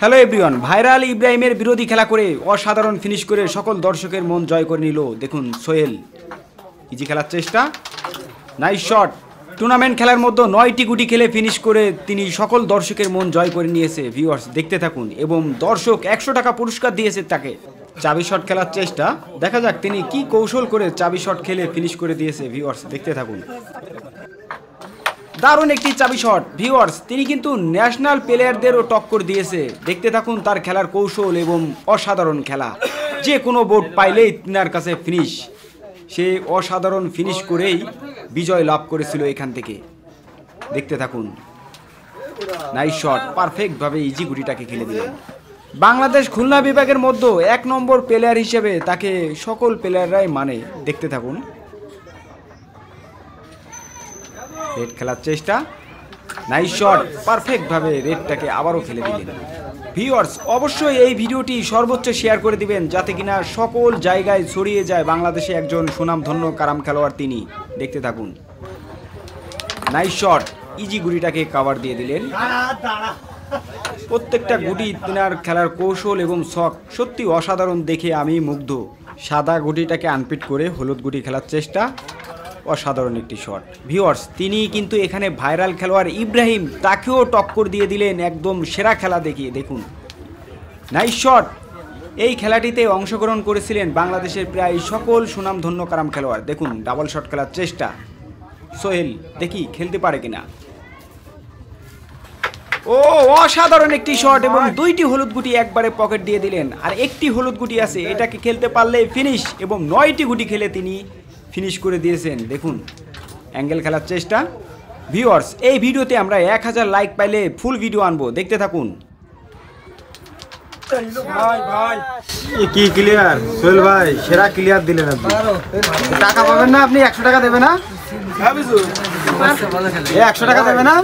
Hello everyone, viral ইব্রাহিমের বিরোধী খেলা করে অসাধারণ ফিনিশ করে সকল দর্শকের মন জয় করে নিল। দেখুন সোহেল ইজি খেলার চেষ্টা, নাইস শট। টুর্নামেন্ট খেলার মধ্যে 9টি গুটি খেলে ফিনিশ করে তিনি সকল দর্শকের মন জয় করে নিয়েছে। ভিউয়ার্স দেখতে থাকুন এবং দর্শক 100 টাকা পুরস্কার দিয়েছে তাকে। চাবি শট খেলার চেষ্টা, দেখা যাক তিনি কি কৌশল করে চাবি শট খেলে ফিনিশ করে দিয়েছে। ভিউয়ার্স দেখতে থাকুন, দারুণ একটি চাবি শট। ভিউয়ার্স তিনি কিন্তু ন্যাশনাল প্লেয়ারদেরও টক্কর দিয়েছে। দেখতে থাকুন তার খেলার কৌশল এবং অসাধারণ খেলা। যে কোনো বোর্ড পাইলেই তিনার কাছে ফিনিশ, সে অসাধারণ ফিনিশ করেই বিজয় লাভ করেছিল এখান থেকে। দেখতে থাকুন, নাইস শট, পারফেক্টভাবে ইজি গুটিটাকে খেলে দিলেন। বাংলাদেশ খুলনা বিভাগের মধ্যে 1 নম্বর প্লেয়ার হিসেবে তাকে সকল প্লেয়াররাই মানে। দেখতে থাকুন, রেড খেলার চেষ্টা, নাইস শট, পারফেক্টভাবে রেডটাকে আবারও খেলে দিলেন। ভিউয়ার্স অবশ্যই এই ভিডিওটি সর্বোচ্চ শেয়ার করে দিবেন যাতে কিনা সকল জায়গায় ছড়িয়ে যায় বাংলাদেশে একজন সুনামধন্য কারাম খেলোয়াড় তিনি। দেখতে থাকুন, নাইস শট, ইজি গুটিটাকে কভার দিয়ে দিলেন। প্রত্যেকটা গুটি তিনার খেলার কৌশল এবং শখ সত্যি অসাধারণ দেখে আমি মুগ্ধ। সাদা গুটিটাকে আনপিট করে হলুদ গুটি খেলার চেষ্টা, অসাধারণ একটি শট। ভিউয়ার্স তিনি কিন্তু এখানে ভাইরাল খেলোয়াড় ইব্রাহিম তাকেও টক্কর দিয়ে দিলেন একদম সেরা খেলা দেখিয়ে। দেখুন নাইস শট। এই খেলাটিতে অংশগ্রহণ করেছিলেন বাংলাদেশের প্রায় সকল সুনামধন্য কারাম খেলোয়াড়। দেখুন ডাবল শট খেলার চেষ্টা, সোহেল দেখি খেলতে পারে কিনা। ও অসাধারণ একটি শট এবং 2টি হলুদ গুটি একবারে পকেট দিয়ে দিলেন। আর একটি হলুদ গুটি আছে, এটাকে খেলতে পারলে ফিনিশ এবং 9টি গুটি খেলে তিনি ফিনিশ করে দিয়েছেন। দেখুন অ্যাঙ্গেল খেলার চেষ্টা। ভিউয়ার্স এই ভিডিওতে আমরা 1000 লাইক পাইলে ফুল ভিডিও আনবো, দেখতে থাকুন। কি ক্লিয়ার সোহেল ভাই, সেরা ক্লিয়ার দিলেন আপনি। টাকা পাবেন না আপনি? 100 টাকা দেবে না? 100 টাকা দেবে না?